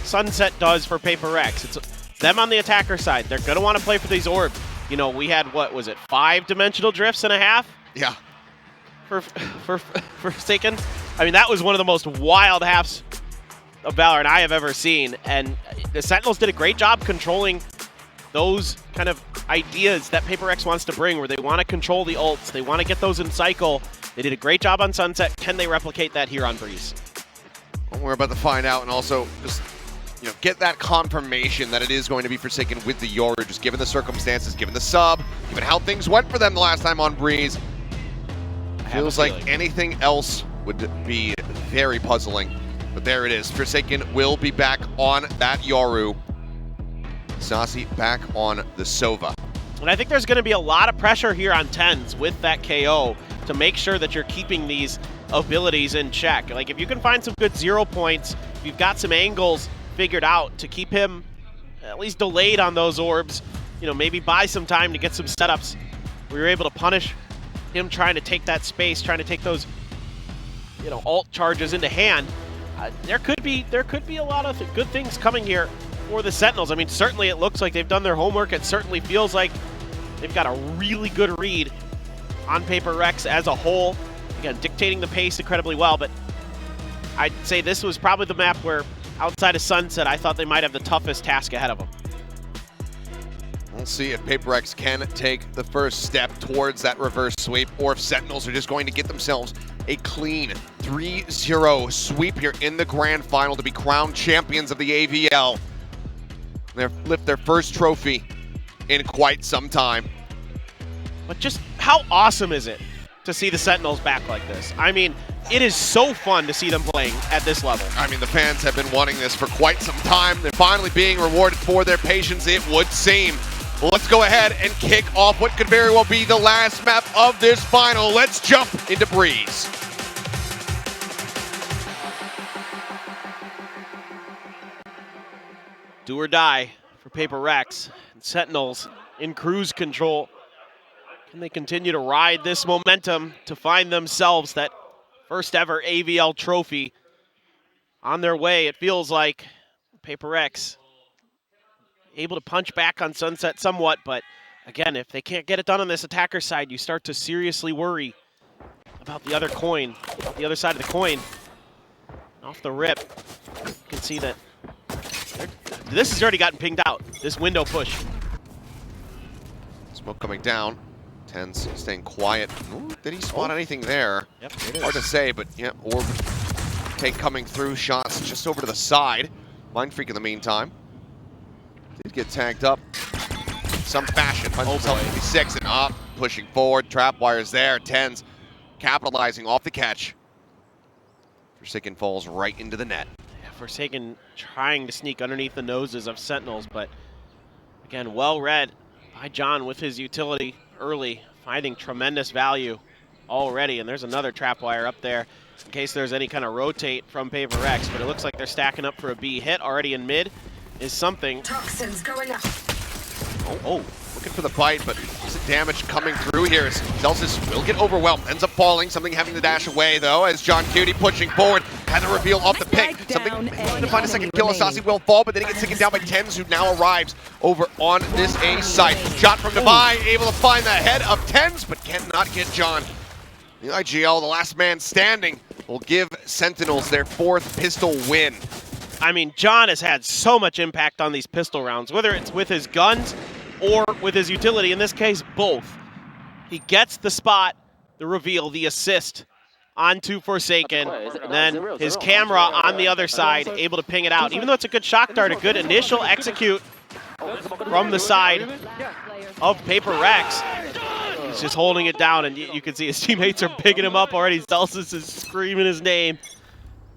Sunset does for PRX. It's them on the attacker side. They're going to want to play for these orbs. You know, we had, what was it, 5 dimensional drifts and a half? Yeah. For Forsaken. I mean, that was one of the most wild halves of Valorant I have ever seen. And the Sentinels did a great job controlling those kind of ideas that PRX wants to bring, where they want to control the ults. They want to get those in cycle. They did a great job on Sunset. Can they replicate that here on Breeze? Well, we're about to find out, and also just get that confirmation that it is going to be Forsaken with the Yoru, just given the circumstances, given the sub, given how things went for them the last time on Breeze. Feels like anything else would be very puzzling. But there it is. Forsaken will be back on that Yoru. Saucy back on the Sova. And I think there's going to be a lot of pressure here on TenZ with that KO to make sure that you're keeping these abilities in check. Like, if you can find some good 0 points, if you've got some angles figured out to keep him at least delayed on those orbs, maybe buy some time to get some setups where you're able to punish him trying to take that space, trying to take those, ult charges into hand. There could be a lot of good things coming here for the Sentinels. I mean, certainly it looks like they've done their homework. It certainly feels like they've got a really good read on PRX as a whole. Again, dictating the pace incredibly well, but I'd say this was probably the map where, outside of Sunset, I thought they might have the toughest task ahead of them. We'll see if PRX can take the first step towards that reverse sweep, or if Sentinels are just going to get themselves a clean 3-0 sweep here in the grand final to be crowned champions of the AVL. They lift their first trophy in quite some time. But just how awesome is it to see the Sentinels back like this? I mean, it is so fun to see them playing at this level. I mean, the fans have been wanting this for quite some time. They're finally being rewarded for their patience, it would seem. Well, let's go ahead and kick off what could very well be the last map of this final. Let's jump into Breeze. Do or die for PRX. And Sentinels in cruise control. Can they continue to ride this momentum to find themselves that first ever AVL trophy on their way? It feels like PRX able to punch back on Sunset somewhat, but again, if they can't get it done on this attacker side, you start to seriously worry about the other coin, the other side of the coin. Off the rip, you can see that this has already gotten pinged out, this window push. Smoke coming down. TenZ staying quiet. Ooh, did he spot anything there? Yep, it is. Hard to say, but yeah, orb take coming through. Shots just over to the side. Mind Freak in the meantime. Did get tagged up in some fashion. Finds himself 56 and up, pushing forward. Trap wires there. TenZ capitalizing off the catch. Forsaken falls right into the net. Yeah, Forsaken trying to sneak underneath the noses of Sentinels, but again, well read by John with his utility early, finding tremendous value already. And there's another trap wire up there in case there's any kind of rotate from PRX, but it looks like they're stacking up for a B hit already in mid. Is something. Toxins going up. Oh, looking for the bite, but decent damage coming through here as Celsius will get overwhelmed. Ends up falling, something having to dash away though, as John Cutie pushing forward. Had the reveal off the pick. Something trying to find a second kill. Asasi will fall, but then he gets taken down by TenZ, who now arrives over on this A site. Shot from Devi, able to find the head of TenZ, but cannot get John. The IGL, the last man standing, will give Sentinels their 4th pistol win. I mean, John has had so much impact on these pistol rounds, whether it's with his guns or with his utility. In this case, both. He gets the spot, the reveal, the assist onto Forsaken, and then his camera on the other side, able to ping it out. Even though it's a good shock dart, a good initial execute from the side of PRX. He's just holding it down, and you can see his teammates are picking him up already. Celsius is screaming his name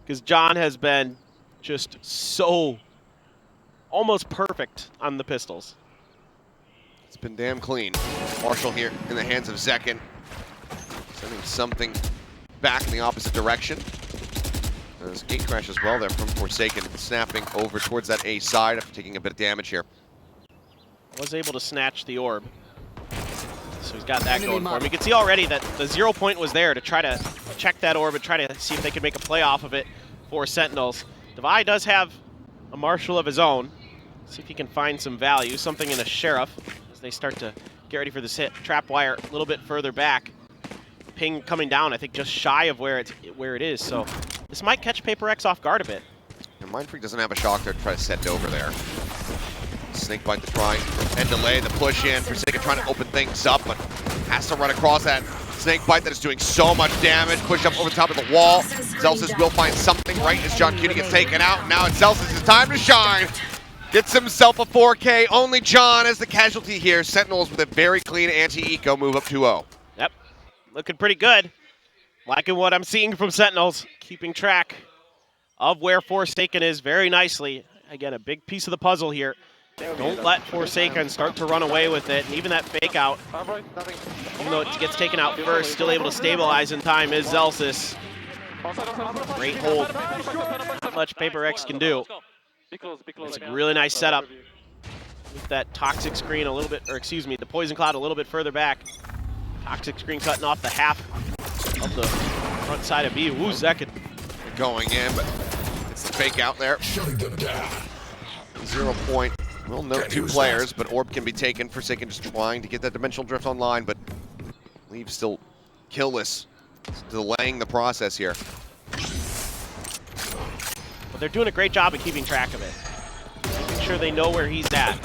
because John has been just so almost perfect on the pistols. It's been damn clean. Marshall here in the hands of Zekin, sending something back in the opposite direction. There's a gate crash as well there from Forsaken, snapping over towards that A side after taking a bit of damage here. Was able to snatch the orb. So he's got that going for him. You can see already that the 0 point was there to try to check that orb and try to see if they could make a play off of it for Sentinels. Devi does have a marshal of his own. See if he can find some value, something in a sheriff as they start to get ready for this hit. Trap wire a little bit further back. Ping coming down, I think just shy of where it is. So this might catch PRX off guard a bit. And Mindfreak doesn't have a shock there to try to send over there. Snakebite to try and delay the push in. Forsaken trying to open things up, but has to run across that Snakebite that is doing so much damage. Push up over the top of the wall. Zelsis will find something right as John Cutie gets taken out. Now it's Zelsis' time to shine. Gets himself a 4K. Only John as the casualty here. Sentinels with a very clean anti-eco move up 2-0. Yep, looking pretty good. Liking what I'm seeing from Sentinels. Keeping track of where Forsaken is very nicely. Again, a big piece of the puzzle here. Don't let Forsaken start to run away with it. And even that fake out, even though it gets taken out first, still able to stabilize in time is Zelsis. Great hold. Not much PRX can do. It's a really nice setup. With that toxic screen a little bit, or excuse me, the poison cloud a little bit further back. Toxic screen cutting off the half of the front side of B. Ooh, Zekin. Going in, but it's the fake out there. 0 point. We'll note 2 players, but Orb can be taken. Forsaken just trying to get that Dimensional Drift online, but Leave still killless. It's delaying the process here. But they're doing a great job of keeping track of it. Making sure they know where he's at.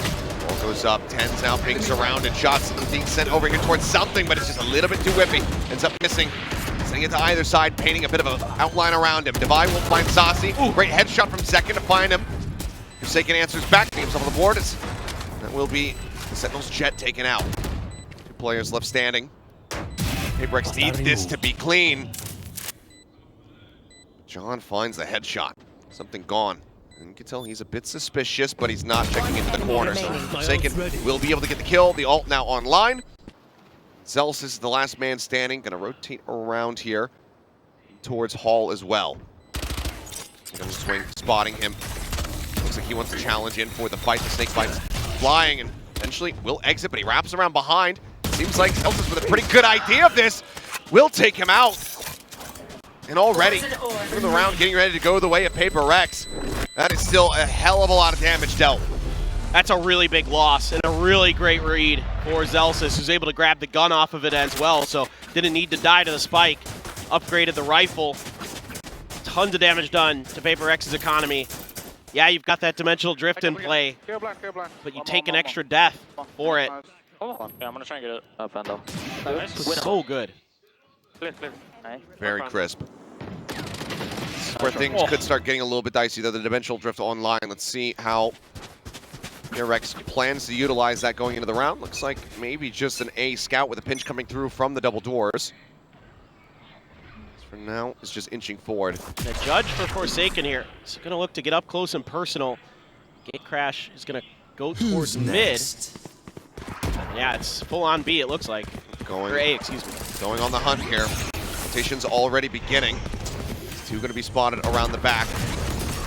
Ball goes up, 10's now being surrounded. Shots being sent over here towards something, but it's just a little bit too whippy. Ends up missing. Sending it to either side, painting a bit of an outline around him. Devi will find Saucy. Great headshot from Zekin to find him. Forsaken answers back, gets himself on the board. That will be Sentinel's jet taken out. 2 players left standing. PRX needs this to be clean. John finds the headshot. Something gone. And you can tell he's a bit suspicious, but he's not checking into the corner. So Forsaken will be able to get the kill. The ult now online. Zelsis is the last man standing. Gonna rotate around here towards Hall as well. Gonna swing, spotting him. Looks like he wants to challenge in for the fight. The Snakebite's flying and eventually will exit, but he wraps around behind. Seems like Zelsis with a pretty good idea of this will take him out. And already, through the round, getting ready to go the way of PRX. That is still a hell of a lot of damage dealt. That's a really big loss and a really great read for Zelsis, who's able to grab the gun off of it as well, so didn't need to die to the spike. Upgraded the rifle. Tons of damage done to PRX's economy. Yeah, you've got that Dimensional Drift in play, but you take an extra death for it. Yeah, I'm gonna try and get it up, Vandal. So good. Very crisp. This is where things could start getting a little bit dicey, though. The Dimensional Drift online. Let's see how PRX plans to utilize that going into the round. Looks like maybe just an A scout with a pinch coming through from the double doors. For now, it's just inching forward. The judge for Forsaken here is going to look to get up close and personal. Gate crash is going to go towards mid. Yeah, it's full on B, it looks like. Or A, excuse me. Going on the hunt here. Rotation's already beginning. 2 going to be spotted around the back.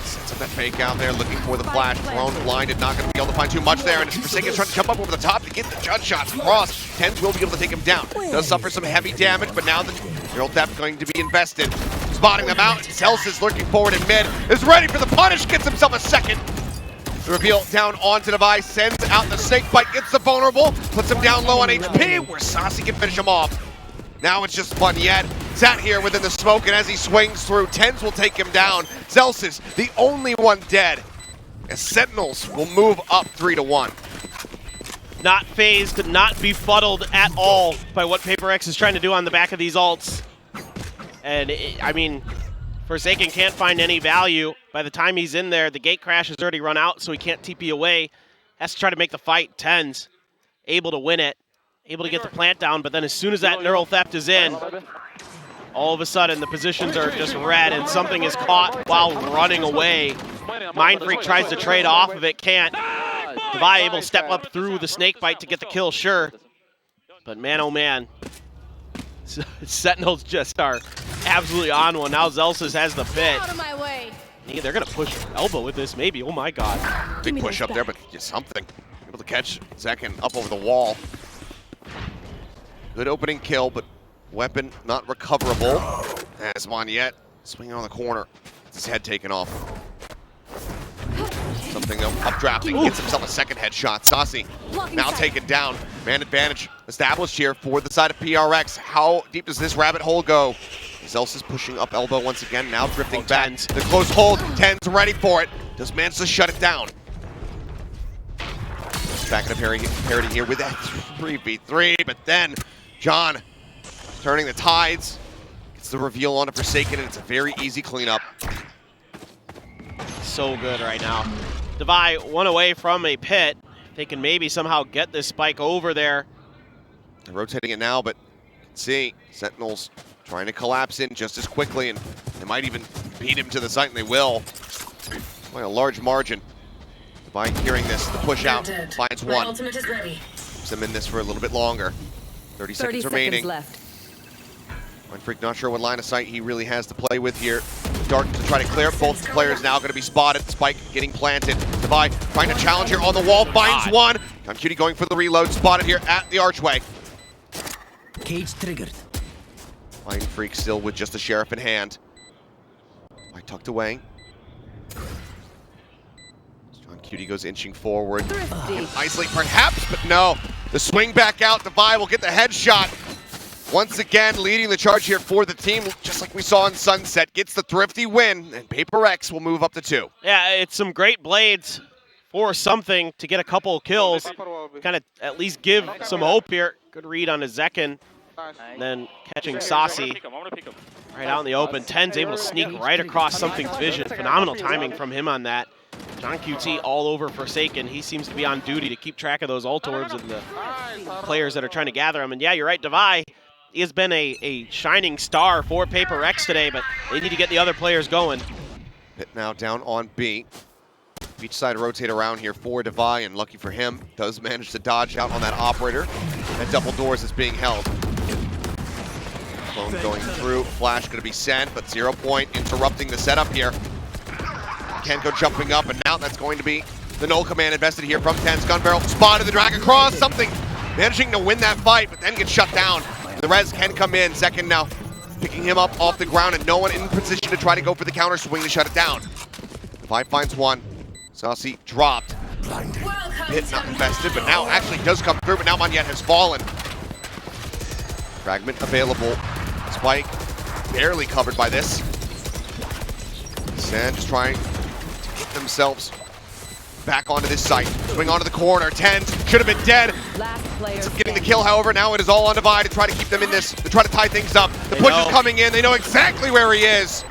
Sets up that fake out there, looking for the flash. Thrown, blinded, not going to be able to find too much there. And Forsaken's trying to jump up over the top to get the judge shots across. 10's will be able to take him down. Does suffer some heavy damage, but now the Neural Theft going to be invested. Spotting them out. Zelsis lurking forward in mid. Is ready for the punish. Gets himself a second. The reveal down onto Devi. Sends out the Snakebite. Gets the vulnerable. Puts him down low on HP, where Saucy can finish him off. Now it's just fun yet. Sat here within the smoke, and as he swings through, 10's will take him down. Zelsis, the only one dead. As Sentinels will move up 3-1. Not phased, not befuddled at all by what PRX is trying to do on the back of these ults. And, I mean, Forsaken can't find any value. By the time he's in there, the gate crash has already run out, so he can't TP away. Has to try to make the fight. 10's able to win it. Able to get the plant down, but then as soon as that Neural Theft is in, all of a sudden the positions are just red and something is caught while running away. Mindfreak tries to trade off of it, can't. Devi able to step up through the Snakebite to get the kill, sure. But man, oh man. Sentinels just are absolutely on one. Now Zelsis has the pit. Out of my way. Yeah, they're going to push elbow with this, maybe. Oh my god. Big push up there, but just something. Able to catch Zekin up over the wall. Good opening kill, but weapon not recoverable. As Moniette swinging on the corner. His head taken off. Something though, updrafting, gets himself a second headshot. Saucy now taken down. Man advantage established here for the side of PRX. How deep does this rabbit hole go? Zels is pushing up elbow once again, now drifting back. The close hold, Ten's ready for it. Does manage to shut it down. Back in a parity here with that 3v3, but then John turning the tides. Gets the reveal on a Forsaken, and it's a very easy cleanup. So good right now. Devi one away from a pit. They can maybe somehow get this spike over there. They're rotating it now, but you can see Sentinels trying to collapse in just as quickly, and they might even beat him to the site, and they will. By a large margin. Devi hearing this, the push out, finds one. Ultimate is ready. Keeps him in this for a little bit longer. 30 seconds remaining. Left. Freak not sure what line of sight he really has to play with here. Dark to try to clear. Both players now going to be spotted. Spike getting planted. Devi trying to challenge here on the wall. Finds one. John Cutie going for the reload. Spotted here at the archway. Cage triggered. Mind Freak still with just the sheriff in hand. Devi tucked away. John Cutie goes inching forward. Isolate perhaps, but no. The swing back out. Devi will get the headshot. Once again, leading the charge here for the team, just like we saw in Sunset. Gets the thrifty win, and PRX will move up to 2. Yeah, it's some great blades for something to get a couple of kills. Kind of at least give some hope here. Good read on a Zekin. And then catching Saucy right out in the open. Ten's able to sneak right across something's vision. Phenomenal timing from him on that. John QT all over Forsaken. He seems to be on duty to keep track of those ult orbs and the players that are trying to gather them. And yeah, you're right, Devi. He has been a shining star for PRX today, but they need to get the other players going. Pit now down on B. Each side rotate around here for Devi, and lucky for him, does manage to dodge out on that operator. That double doors is being held. Clone going through, flash going to be sent, but 0 point interrupting the setup here. Kenko jumping up, and now that's going to be the null command invested here from Ten's gun barrel. Spotted the drag across, something managing to win that fight, but then gets shut down. The res can come in. Second now picking him up off the ground, and no one in position to try to go for the counter swing to shut it down. Devi finds one. Saucy dropped. Pit not invested, but now actually does come through, but now Monyet has fallen. Fragment available. Spike barely covered by this. SEN just trying to get themselves back onto this site. Swing onto the corner. 10 should have been dead. Ends up getting the kill, however. Now it is all on Devi to try to keep them in this, to try to tie things up. The push is coming in. They know exactly where he is.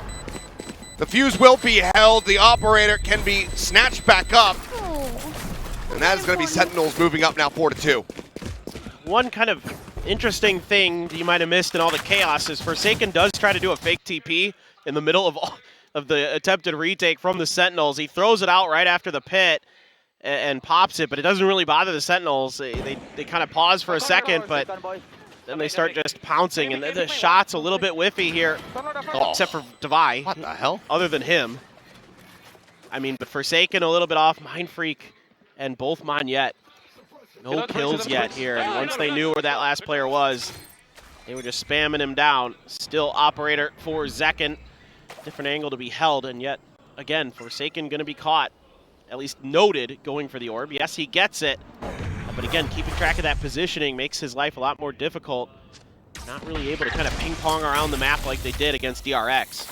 The fuse will be held. The operator can be snatched back up. And that is going to be Sentinels moving up now 4-2. One kind of interesting thing that you might have missed in all the chaos is Forsaken does try to do a fake TP in the middle of the attempted retake from the Sentinels. He throws it out right after the pit and pops it, but it doesn't really bother the Sentinels. They kind of pause for a second, but then they start just pouncing, and the shot's a little bit whiffy here, except for Devi. What the hell? Other than him. I mean, but Forsaken a little bit off, Mind Freak, and both Monyet. No kills yet here, and once they knew where that last player was, they were just spamming him down. Still operator for Zekin. Different angle to be held, and yet, again, Forsaken going to be caught, at least noted, going for the orb. Yes, he gets it, but again, keeping track of that positioning makes his life a lot more difficult. Not really able to kind of ping-pong around the map like they did against DRX.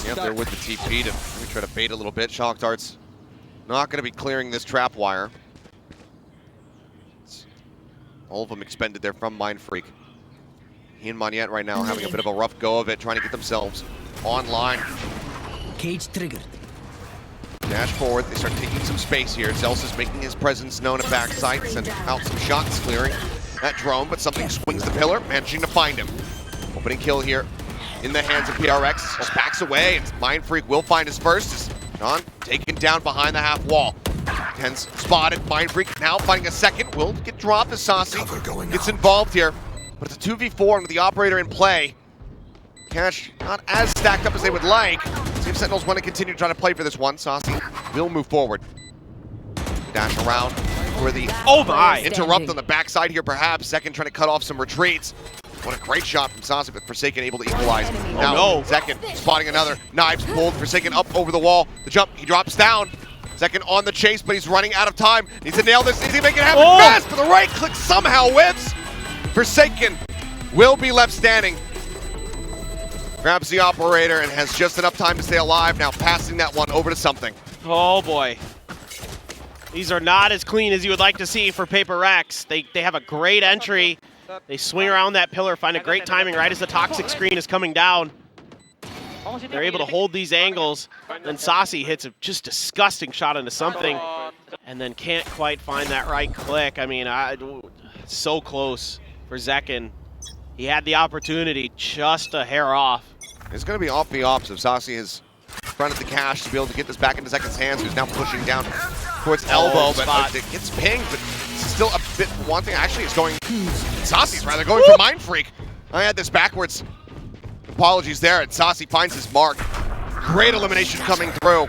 Yep, they're with the TP to try to bait a little bit. Shock Dart's not going to be clearing this trap wire. All of them expended there from Mind Freak. He and Monyet right now having a bit of a rough go of it, trying to get themselves online. Cage triggered. Dash forward, they start taking some space here. Zels is making his presence known at backside, sending out some shots, clearing that drone, but something swings the pillar, managing to find him. Opening kill here in the hands of PRX. Just backs away, and Mind Freak will find his first. As John taken down behind the half wall. Ten's spotted. Mind Freak now finding a second. Will get dropped as Saucy gets involved here. But it's a 2v4 and with the operator in play. Cash not as stacked up as they would like. See if Sentinels want to continue trying to play for this one. Saucy will move forward. Dash around for the interrupt on the backside here perhaps. Second trying to cut off some retreats. What a great shot from Saucy, but Forsaken able to equalize. Now, Zekin spotting another. Knives pulled. Forsaken up over the wall. The jump, he drops down. Second on the chase, but he's running out of time. Needs to nail this. Needs to make it happen Oh! fast, but the right click somehow whips. Forsaken will be left standing. Grabs the operator and has just enough time to stay alive. Now passing that one over to something. Oh boy. These are not as clean as you would like to see for PRX. They have a great entry. They swing around that pillar, find a great timing right as the toxic screen is coming down. They're able to hold these angles. Then Saucy hits a just disgusting shot into something and then can't quite find that right click. I mean, so close for Zekin. He had the opportunity just a hair off. It's going to be off the ops if Saucy has fronted the cash to be able to get this back into Zekin's hands, who's now pushing down towards elbow, but it gets pinged, but it's still a bit wanting. Actually, it's going, Saucy's rather going for Mind Freak. I had this backwards. Apologies there, and Saucy finds his mark. Great elimination coming through.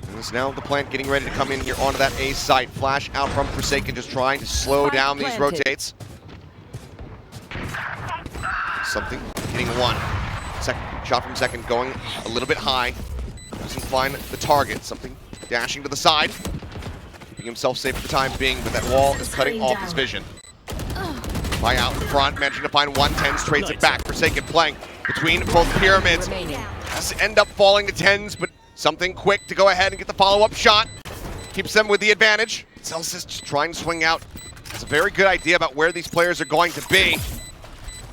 And it's now the plant getting ready to come in here onto that A site. Flash out from Forsaken, just trying to slow down these rotates. Something hitting one. Second shot from Second going a little bit high. Doesn't find the target. Something dashing to the side. Keeping himself safe for the time being, but that wall is cutting off his vision. Fly out in front, managing to find 110s, trades it back. Forsaken playing between both pyramids. Has to end up falling to 10s, but something quick to go ahead and get the follow-up shot. Keeps them with the advantage. Celsius just trying to swing out. Has a very good idea about where these players are going to be.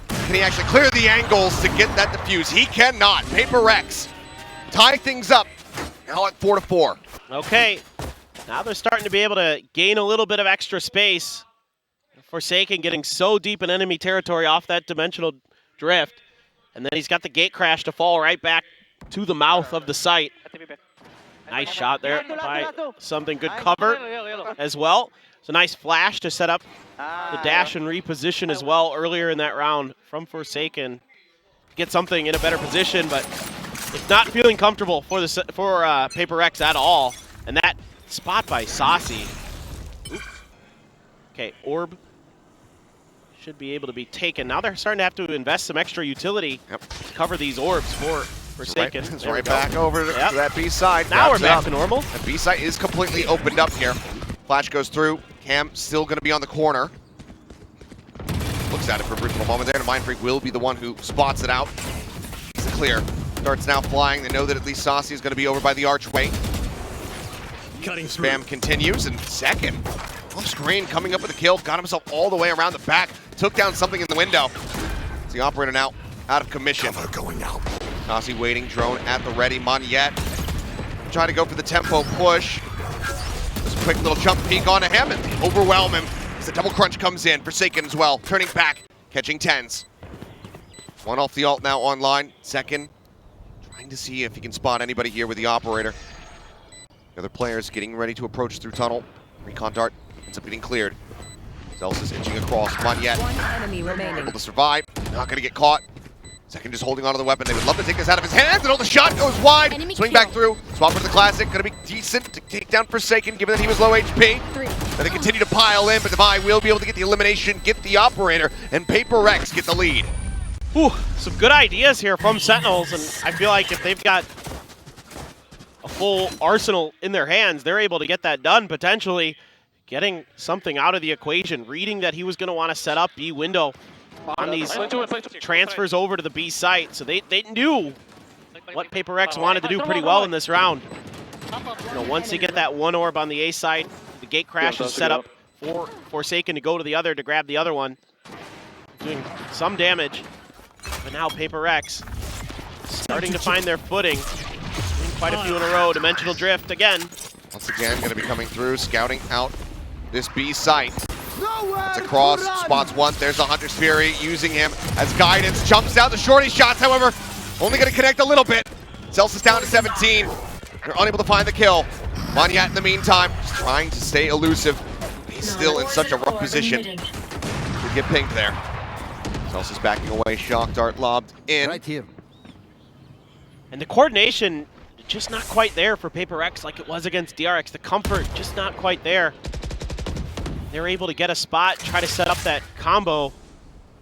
Can he actually clear the angles to get that defuse? He cannot. PRX tie things up. Now at 4-4. Okay, now they're starting to be able to gain a little bit of extra space. Forsaken getting so deep in enemy territory off that dimensional drift. And then he's got the gate crash to fall right back to the mouth of the site. Nice shot there by something. Good cover as well. It's a nice flash to set up the dash and reposition as well earlier in that round from Forsaken. Get something in a better position, but it's not feeling comfortable for PRX at all. And that spot by Saucy. Oops. Okay, orb should be able to be taken. Now they're starting to have to invest some extra utility to cover these orbs for Forsaken. It's right back over to that B side. Now we're back to normal. The B side is completely opened up here. Flash goes through. Cam still going to be on the corner. Looks at it for a brief moment there. And Mind Freak will be the one who spots it out. It's clear. Darts now flying. They know that at least Saucy is going to be over by the archway. Spam continues, and Second off screen coming up with a kill. Got himself all the way around the back. Took down something in the window. It's the operator now out of commission. Going out. Saucy waiting, drone at the ready. Moniette trying to go for the tempo push. Just a quick little jump peek onto him and overwhelm him as the double crunch comes in. Forsaken as well, turning back, catching 10s. One off the ult now online. Second trying to see if he can spot anybody here with the operator. The other players getting ready to approach through tunnel. Recon dart ends up getting cleared. Celsius inching across. Moniette able to survive. Not going to get caught. Second just holding onto the weapon. They would love to take this out of his hands. And the shot goes wide. Swing back through. Swap into the classic. Going to be decent to take down Forsaken, given that he was low HP. And they continue to pile in, but Devi will be able to get the elimination, get the operator, and PRX get the lead. Whew, some good ideas here from Sentinels, and I feel like if they've got a full arsenal in their hands, they're able to get that done, potentially getting something out of the equation, reading that he was going to want to set up B window on these transfers over to the B site. So they knew what PRX wanted to do pretty well in this round. You know, once you get that one orb on the A site, the gate crash is set up for Forsaken to go to the other to grab the other one. Doing some damage, but now PRX starting to find their footing. Quite a few in a row. Dimensional drift again. Once again, going to be coming through, scouting out this B site. It's across, spots one. There's the Hunter's Fury, using him as guidance. Jumps out the shorty shots, however, only going to connect a little bit. Celsius down to 17. They're unable to find the kill. Moniette, in the meantime, just trying to stay elusive. He's still in such a rough position to get pinged there. Celsius backing away, shock dart lobbed in. Right here. And the coordination just not quite there for PRX like it was against DRX. The comfort just not quite there. They're able to get a spot, try to set up that combo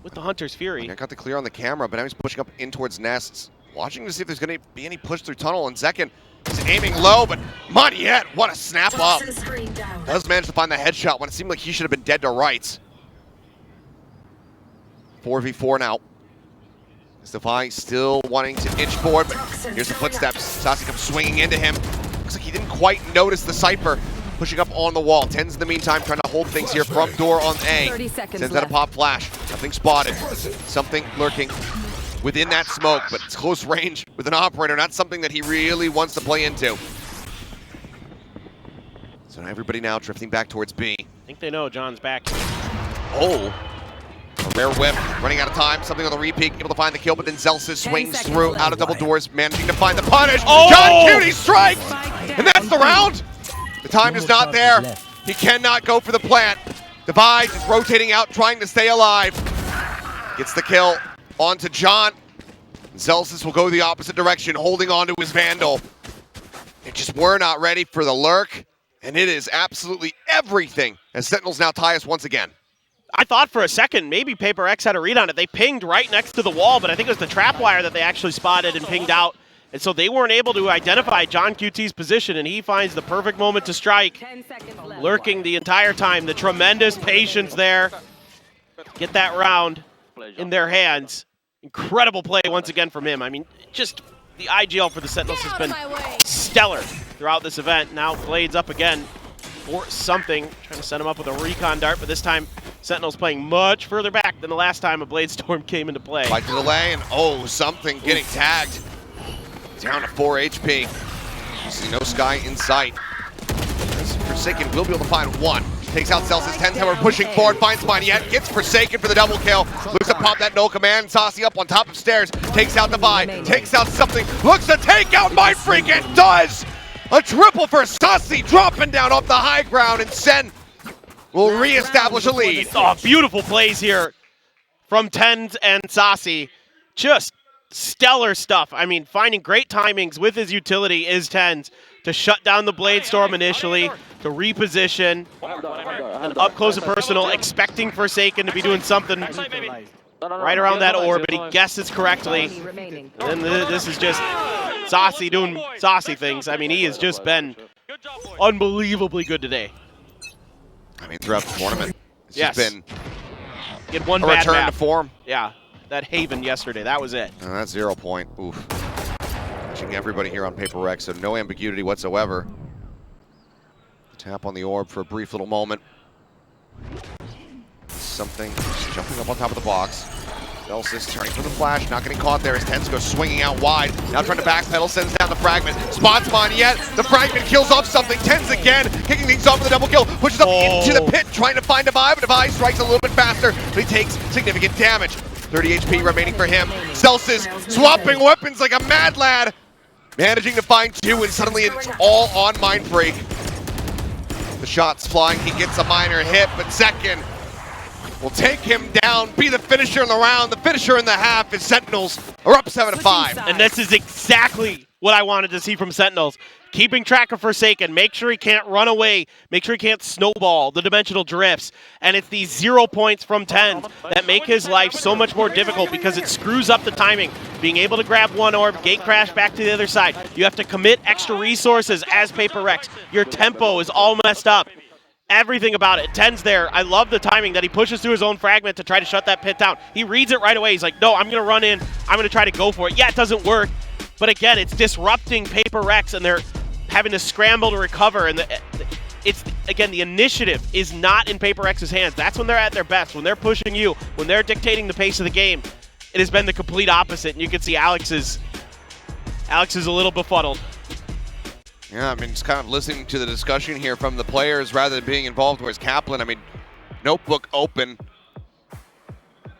with the Hunter's Fury. I got the clear on the camera, but now he's pushing up in towards nests. Watching to see if there's going to be any push through tunnel, and Zekin He's aiming low, but Moneyette, what a snap up. Does manage to find the headshot when it seemed like he should have been dead to rights. 4v4 now. Defy still wanting to inch forward, but here's the footsteps. Sasi comes swinging into him. Looks like he didn't quite notice the Cypher pushing up on the wall. Tens in the meantime trying to hold things here from door on A. Sends out a pop flash. Nothing spotted. Something lurking within that smoke, but it's close range with an operator. Not something that he really wants to play into. So everybody now drifting back towards B. I think they know John's back. Oh. A rare whip, running out of time, something on the repeat, able to find the kill, but then Zelsis swings through, out of double doors, managing to find the punish. Oh! John Cutie strikes, and that's the round. The time is not there. He cannot go for the plant. Divide is rotating out, trying to stay alive. Gets the kill onto John. Zelsis will go the opposite direction, holding on to his Vandal. They just were not ready for the lurk, and it is absolutely everything as Sentinels now tie us once again. I thought for a second maybe PRX had a read on it. They pinged right next to the wall, but I think it was the trap wire that they actually spotted and pinged out. And so they weren't able to identify John QT's position, and he finds the perfect moment to strike. Lurking the entire time. The tremendous patience there. Get that round in their hands. Incredible play once again from him. I mean, just the IGL for the Sentinels has been stellar throughout this event. Now Blades up again for something. Trying to set him up with a recon dart, but this time Sentinels playing much further back than the last time a Blade Storm came into play. Fight to delay, and oh, something getting tagged. Down to 4 HP. See no Sky in sight. Forsaken will be able to find one. Takes out Celsius, 10 tower pushing forward, finds Moneyette, gets Forsaken for the double kill. Looks to pop that no command, Sasi up on top of stairs, takes out Divide, takes out something, looks to take out my freak, it does! A triple for Sasi, dropping down off the high ground, and SEN will reestablish a lead. Oh, beautiful plays here from Tens and Sasi. Just stellar stuff. I mean, finding great timings with his utility is Tens to shut down the Blade Storm initially, to reposition, and up close and personal, expecting Forsaken to be doing something right around that orb, but he guesses correctly. And this is just Sasi doing Sasi things. I mean, he has just been unbelievably good today. I mean, throughout the tournament, it's Yes. just been He had one a bad return map. to form. Yeah, that Haven yesterday, that was it. And that's 0 point. Oof. Watching everybody here on PRX, so no ambiguity whatsoever. Tap on the orb for a brief little moment. Something just jumping up on top of the box. Celsius turning for the flash, not getting caught there as Tens goes swinging out wide. Now trying to backpedal, sends down the fragment. Spots Moneyette, the fragment kills off something. Tens again, kicking things off with a double kill. Pushes up into the pit, trying to find Divide, but Divide strikes a little bit faster, but he takes significant damage. 30 HP remaining for him. Celsius swapping weapons like a mad lad. Managing to find two, and suddenly it's all on Mindfreak. The shot's flying, he gets a minor hit, but Second will take him down, be the finisher in the round, the finisher in the half, as Sentinels are up 7-5. And this is exactly what I wanted to see from Sentinels. Keeping track of Forsaken, make sure he can't run away, make sure he can't snowball the dimensional drifts. And it's these 0 points from 10 that make his life so much more difficult because it screws up the timing. Being able to grab one orb, gate crash back to the other side. You have to commit extra resources as PRX. Your tempo is all messed up. Everything about it. Ten's there. I love the timing that he pushes through his own fragment to try to shut that pit down. He reads it right away. He's like, no, I'm going to run in. I'm going to try to go for it. Yeah, it doesn't work. But again, it's disrupting PRX, and they're having to scramble to recover. And it's, again, the initiative is not in PRX's hands. That's when they're at their best. When they're pushing you, when they're dictating the pace of the game, it has been the complete opposite. And you can see Alex is a little befuddled. Yeah, I mean, just kind of listening to the discussion here from the players rather than being involved. Whereas Kaplan, I mean, notebook open,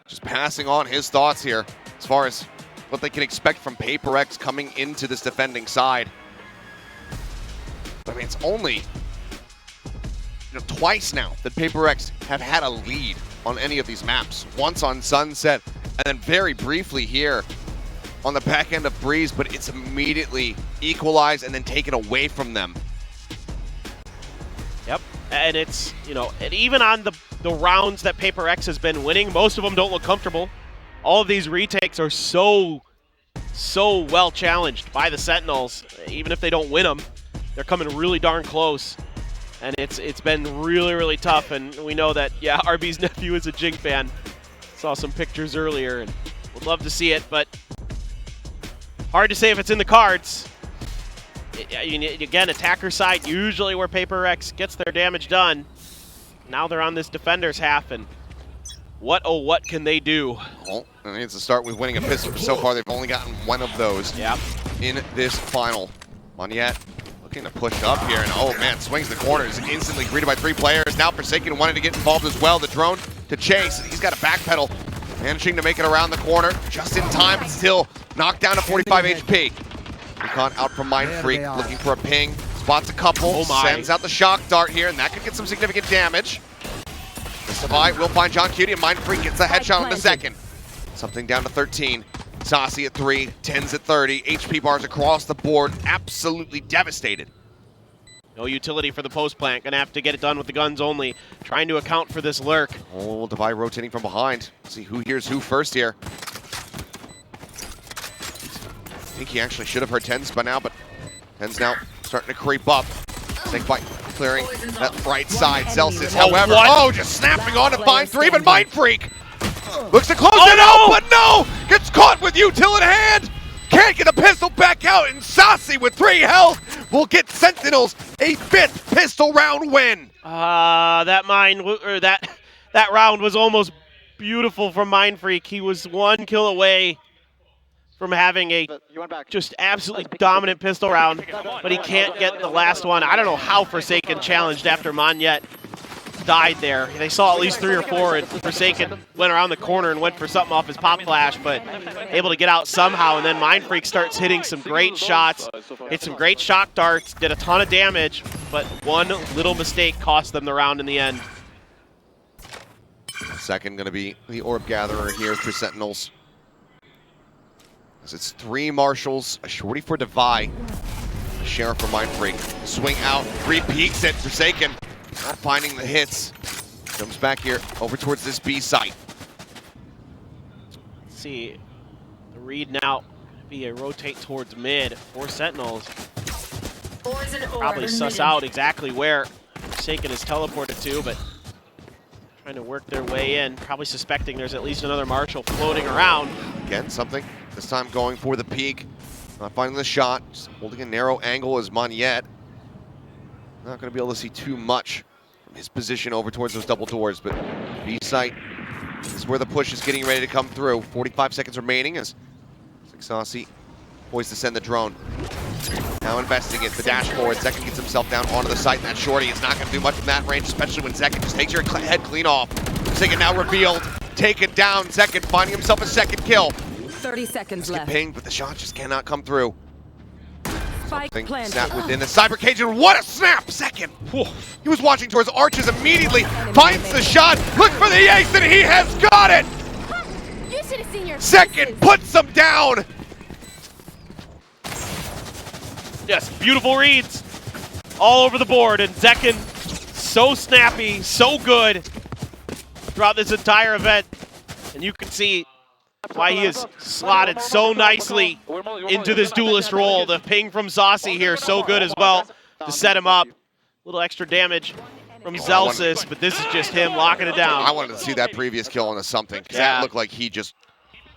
just passing on his thoughts here as far as what they can expect from PRX coming into this defending side. I mean, it's only twice now that PRX have had a lead on any of these maps. Once on Sunset, and then very briefly here on the back end of Breeze, but it's immediately equalized and then taken away from them. Yep, and it's, and even on the rounds that PRX has been winning, most of them don't look comfortable. All of these retakes are so so well challenged by the Sentinels. Even if they don't win them, they're coming really darn close. And it's been really, really tough. And we know that, yeah, RB's nephew is a Jing fan. Saw some pictures earlier and would love to see it, but hard to say if it's in the cards. Again, attacker side, usually where PRX gets their damage done. Now they're on this defender's half, and what can they do? Well, it needs to start with winning a pistol. So far, they've only gotten one of those in this final. Monyet looking to push up here, and oh man, swings the corners, instantly greeted by 3 players. Now Forsaken wanted to get involved as well. The drone to chase, and he's got a backpedal, managing to make it around the corner just in time, but still knocked down to 45 HP. Recon out from Mindfreak, looking for a ping, spots a couple, sends out the shock dart here, and that could get some significant damage. The Savai will find John Cutie, and Mindfreak gets a headshot on the second. Something down to 13. Saucy at 3, 10s at 30, HP bars across the board, absolutely devastated. No utility for the post plant, gonna have to get it done with the guns only, trying to account for this lurk. Oh, Devi rotating from behind. Let's see who hears who first here. I think he actually should have heard 10s by now, but 10s now starting to creep up. Snakebite clearing that right side. Celsius, however, just snapping on to find 3, but Mindfreak looks to close it out, but no! Gets caught with util in hand! Can't get the pistol back out, and Saucy with 3 health will get Sentinels a 5th pistol round win. That round was almost beautiful from Mindfreak. He was 1 kill away from having a just absolutely dominant pistol round, but he can't get the last one. I don't know how Forsaken challenged after Monyet died there. They saw at least 3 or 4, and Forsaken went around the corner and went for something off his pop flash, but able to get out somehow. And then Mindfreak starts hitting some great shots, hit some great shock darts, did a ton of damage, but one little mistake cost them the round in the end. Second going to be the Orb Gatherer here for Sentinels. As it's 3 Marshals, a shorty for Devi, a Sheriff for Mindfreak. Swing out, repeats it, Forsaken. Not finding the hits. Comes back here over towards this B site. Let's see, the read now be a rotate towards mid for Sentinels. Probably suss out exactly where Forsaken is teleported to, but trying to work their way in. Probably suspecting there's at least another Marshal floating around. Again, something. This time going for the peak. Not finding the shot. Just holding a narrow angle as Monyet. Not going to be able to see too much from his position over towards those double doors, but B site is where the push is getting ready to come through. 45 seconds remaining as Saucy poised to send the drone. Now investing it, the dash forward. Zekin gets himself down onto the site, and that shorty is not going to do much from that range, especially when Zekin just takes your head clean off. Zekin now revealed, taken down. Zekin finding himself a second kill. 30 seconds left. Ping, but the shot just cannot come through. Spike planted. Snap within the cyber cage, and what a snap! Second. He was watching towards arches immediately, finds the shot, look for the ace, and he has got it! You should have seen your Second puts him down! Yes, beautiful reads all over the board, and Zekin so snappy, so good throughout this entire event, and you can see why he is slotted so nicely into this duelist role. The ping from Saucy here, so good as well to set him up. A little extra damage from Celsius, but this is just him locking it down. I wanted to see that previous kill on a something, because that looked like he just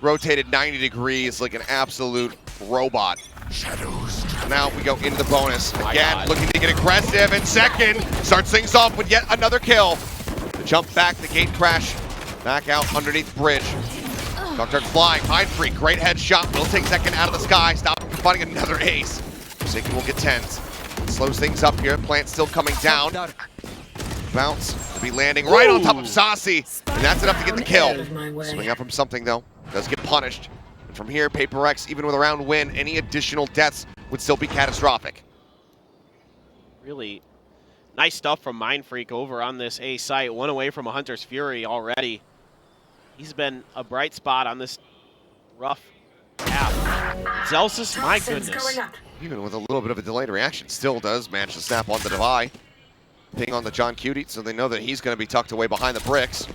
rotated 90 degrees like an absolute robot. Now we go into the bonus. Again, looking to get aggressive, and Second starts things off with yet another kill. The jump back, the gate crash, back out underneath bridge. Dr. flying, Mindfreak, great headshot. Will take Second out of the sky, stop him from finding another ace. Forsaken will get 10s. Slows things up here, plant still coming down. Bounce to be landing right on top of Saucy, and that's enough to get the kill. Swing out from something though, does get punished. And from here, PRX, even with a round win, any additional deaths would still be catastrophic. Really nice stuff from Mindfreak over on this A site. 1 away from a Hunter's Fury already. He's been a bright spot on this rough half. Celsius, my goodness. Even with a little bit of a delayed reaction, still does manage to snap onto Devi. Ping on the John Cutie, so they know that he's going to be tucked away behind the bricks.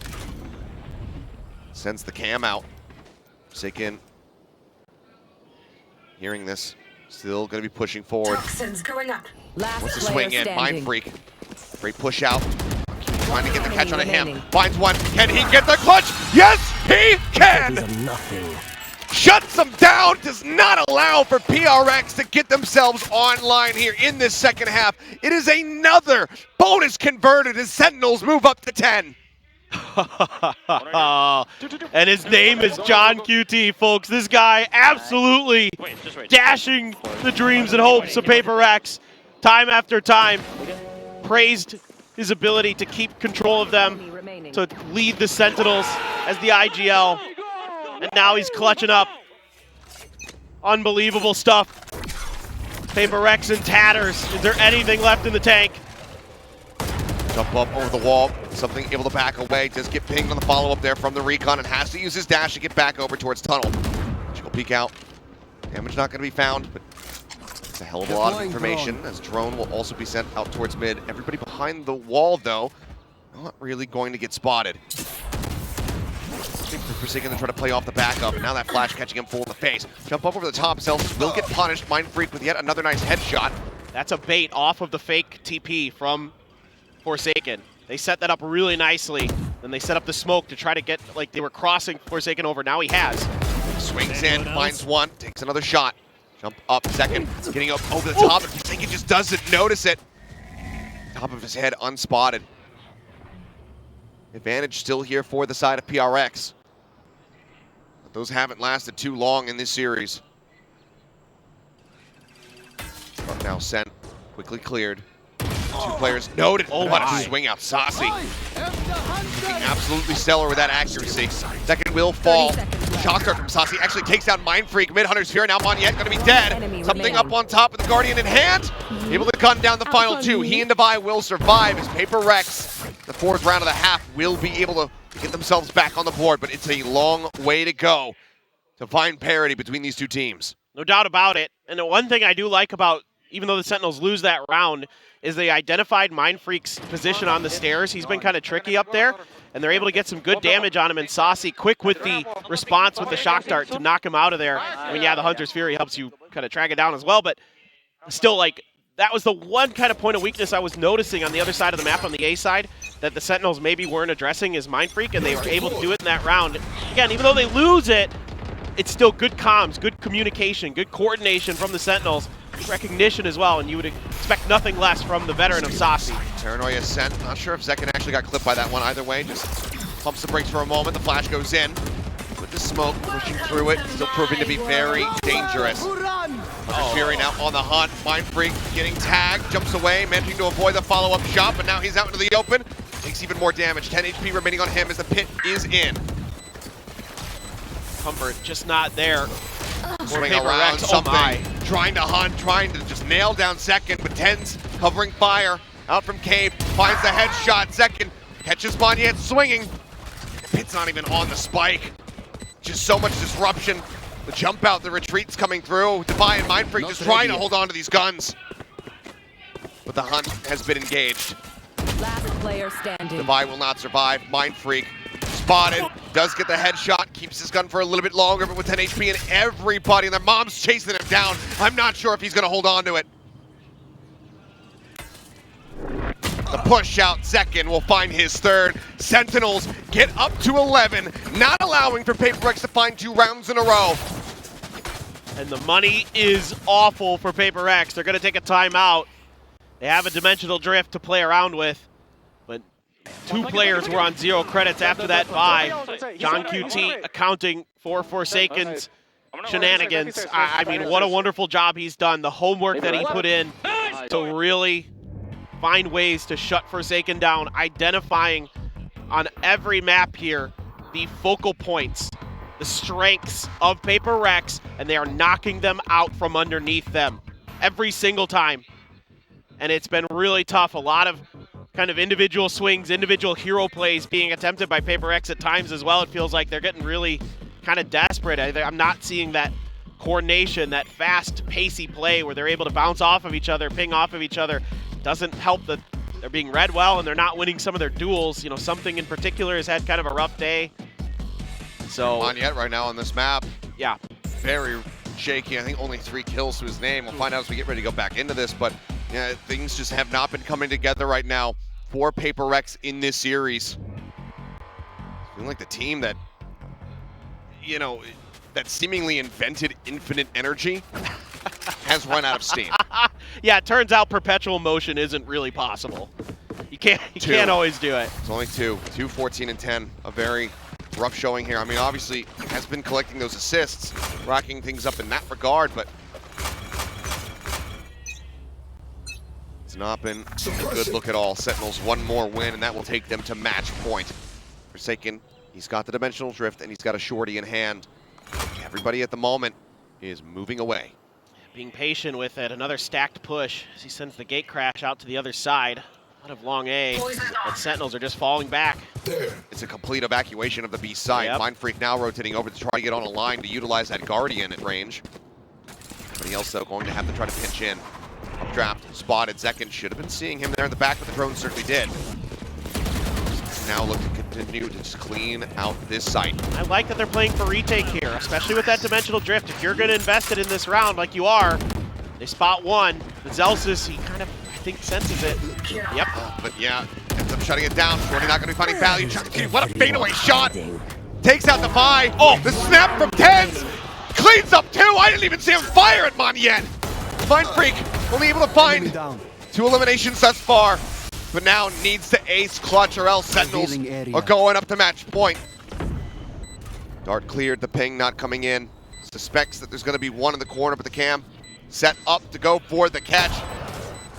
Sends the cam out. Forsaken hearing this, still going to be pushing forward. Toxins going up. Last Wants to player swing in, standing. Mind Freak. Great push out. Trying to get the catch on a him. remaining. Finds one. Can he get the clutch? Yes, he can! These are nothing. Shuts them down, does not allow for PRX to get themselves online here in this second half. It is another bonus converted as Sentinels move up to 10. And his name is John QT, folks. This guy absolutely dashing the dreams and hopes of PRX time after time. Praised his ability to keep control of them, to lead the Sentinels as the IGL. And now he's clutching up. Unbelievable stuff. PRX in tatters. Is there anything left in the tank? Jump up over the wall, something able to back away. Does get pinged on the follow-up there from the recon and has to use his dash to get back over towards tunnel. She'll peek out. Damage not going to be found, but it's a hell of a lot of information as drone will also be sent out towards mid. Everybody behind the wall, though, not really going to get spotted. Forsaken to try to play off the backup, and now that flash catching him full in the face. Jump up over the top, Celsius will get punished. Mind Freak with yet another nice headshot. That's a bait off of the fake TP from Forsaken. They set that up really nicely. Then they set up the smoke to try to get, like they were crossing Forsaken over. Now he has. Swings in, finds one, takes another shot. Jump up, second, getting up over the top, and Forsaken just doesn't notice it. Top of his head, unspotted. Advantage still here for the side of PRX. But those haven't lasted too long in this series. But now SEN quickly cleared. Two players noted. Oh, what my. a swing out. Saucy. Looking absolutely stellar with that accuracy. Second will fall. 30 seconds left. Shock dart from Saucy actually takes out Mind Freak. Mid-Hunter's Fear. Now Moniette going to be dead. Enemy Something remaining. up on top with the Guardian in hand. Able to gun down the final two. He and Devi will survive as PRX, the fourth round of the half, will be able to get themselves back on the board. But it's a long way to go to find parity between these two teams. No doubt about it. And the one thing I do like about, even though the Sentinels lose that round, is they identified Mind Freak's position on the stairs. He's been kind of tricky up there, and they're able to get some good damage on him. And Saucy, quick with the response with the shock dart to knock him out of there. I mean, yeah, the Hunter's Fury helps you kind of track it down as well, but still, like, that was the one kind of point of weakness I was noticing on the other side of the map, on the A side, that the Sentinels maybe weren't addressing is Mind Freak, and they were able to do it in that round. Again, even though they lose it, it's still good comms, good communication, good coordination from the Sentinels, recognition as well, and you would expect nothing less from the veteran of Saucy. Paranoia sent. Not sure if Zekin actually got clipped by that one either way. Just pumps the brakes for a moment. The flash goes in. With the smoke pushing through it, still proving to be very dangerous. Fury now on the hunt. Mind Freak getting tagged, jumps away, managing to avoid the follow-up shot, but now he's out into the open. Takes even more damage. 10 HP remaining on him as the pit is in. Comfort just not there. Swing PRX, around oh something, my. trying to hunt, trying to just nail down second, but 10's covering fire. Out from Cave, finds the headshot, second, catches Moniette swinging. Pit's not even on the spike. Just so much disruption. The jump out, the retreat's coming through. Devi and Mind Freak just trying to hold on to these guns. But the hunt has been engaged. Last player standing. Devi will not survive. Mind Freak spotted, does get the headshot, keeps his gun for a little bit longer, but with 10 HP and everybody and their mom's chasing him down, I'm not sure if he's gonna hold on to it. The push out second will find his third. Sentinels get up to 11, not allowing for PRX to find 2 rounds in a row. And the money is awful for PRX. They're going to take a timeout. They have a dimensional drift to play around with, but 2 players were on 0 credits after that buy. John QT accounting for Forsaken's shenanigans. I mean, what a wonderful job he's done. The homework that he put in to really find ways to shut Forsaken down, identifying on every map here the focal points, the strengths of PRX, and they are knocking them out from underneath them every single time. And it's been really tough. A lot of kind of individual swings, individual hero plays being attempted by PRX at times as well. It feels like they're getting really kind of desperate. I'm not seeing that coordination, that fast, pacey play where they're able to bounce off of each other, ping off of each other. Doesn't help that they're being read well and they're not winning some of their duels. You know, something in particular has had kind of a rough day. So Moniette right now on this map, yeah, very shaky. I think only 3 kills to his name. We'll find out as we get ready to go back into this, but yeah, things just have not been coming together right now for PRX in this series. Feeling like the team that, you know, that seemingly invented infinite energy has run out of steam. Yeah, it turns out perpetual motion isn't really possible. You can't always do it. It's only 2, 14 and 10. A very rough showing here. I mean, obviously has been collecting those assists, racking things up in that regard, but it's not been a good look at all. Sentinels one more win, and that will take them to match point. Forsaken, he's got the dimensional drift, and he's got a shorty in hand. Everybody at the moment is moving away. Being patient with it. Another stacked push as he sends the gate crash out to the other side. Out of long A, but Sentinels are just falling back. It's a complete evacuation of the B side. Yep. Mind Freak now rotating over to try to get on a line to utilize that Guardian at range. Everybody else, though, going to have to try to pinch in. Updraft, spotted. Zekin should have been seeing him there in the back, but the drone certainly did. Now look to continue to just clean out this site. I like that they're playing for retake here, especially with that dimensional drift. If you're going to invest it in this round like you are, they spot one. The Zelsis, he kind of, I think, senses it. Yep. But yeah, ends up shutting it down. Shorty not going to be finding value. What a fadeaway shot. Takes out the Vi. Oh, the snap from Tens. Cleans up 2. I didn't even see him fire at Mon yet. Mind Freak only able to find 2 eliminations thus far, but now needs to ace clutch or else Sentinels are going up to match point. Dart cleared, the ping not coming in. Suspects that there's going to be one in the corner, but the cam set up to go for the catch.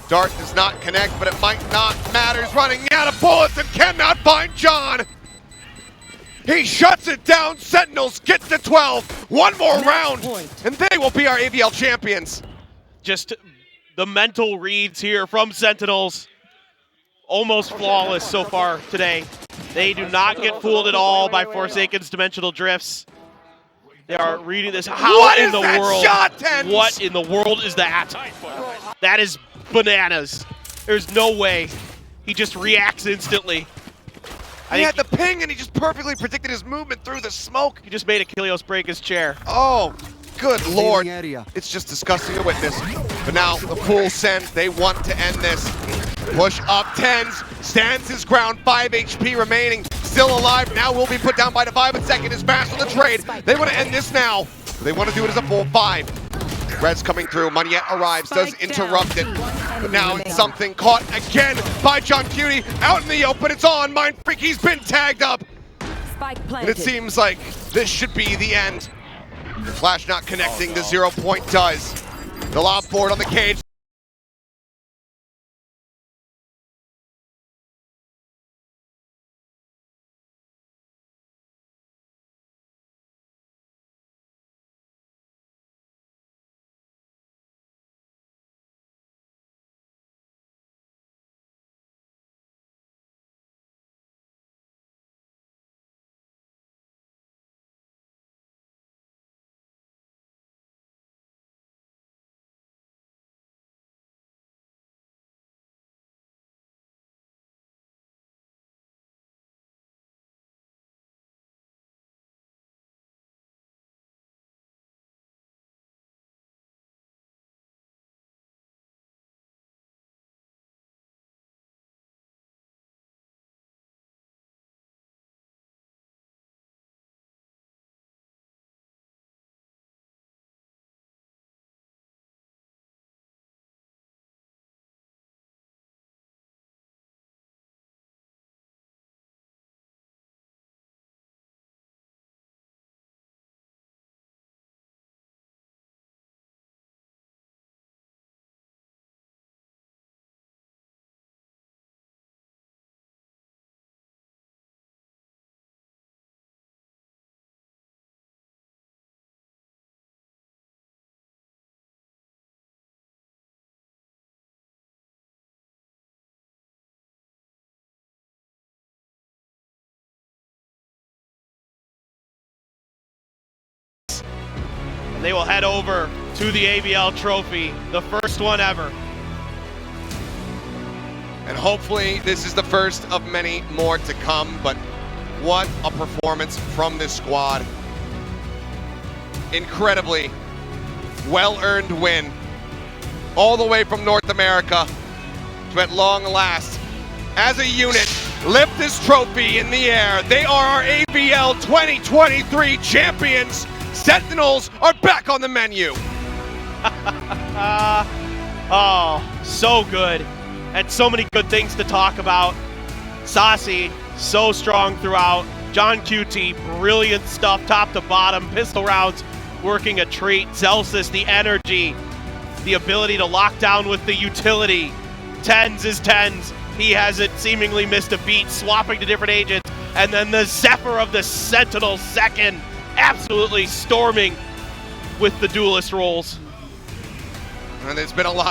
Dart does not connect, but it might not matter. He's running out of bullets and cannot find John. He shuts it down. Sentinels get to 12. One more round, and they will be our AVL champions. Just the mental reads here from Sentinels. Almost flawless so far today. They do not get fooled at all by Forsaken's dimensional drifts. They are reading this. How in the world? What in the world is that? That is bananas. There's no way. He just reacts instantly. He had the ping and he just perfectly predicted his movement through the smoke. He just made Achilles break his chair. Oh, good lord. It's just disgusting to witness. But now the full send. They want to end this. Push up, Tens stands his ground, 5 HP remaining, still alive, now will be put down by Devi, but Second is fast on the trade. They want to end this now. They want to do it as a full 5. Red's coming through, Moneyette arrives, does interrupt it, but now it's something caught again by John Cutie, out in the open, it's on, Mind Freak, he's been tagged up. And it seems like this should be the end. The flash not connecting, the 0 point does. The lob board on the cage. And they will head over to the AVL trophy, the first one ever. And hopefully this is the first of many more to come, but what a performance from this squad. Incredibly well-earned win. All the way from North America to, at long last, as a unit, lift this trophy in the air. They are our AVL 2023 champions. Sentinels are back on the menu. Oh, so good. And so many good things to talk about. Saucy, so strong throughout. John QT, brilliant stuff top to bottom. Pistol rounds working a treat. Zelsis, the energy, the ability to lock down with the utility. Tens is tens. He hasn't seemingly missed a beat, swapping to different agents. And then the Zephyr of the Sentinel second, absolutely storming with the duelist roles. And there's been a lot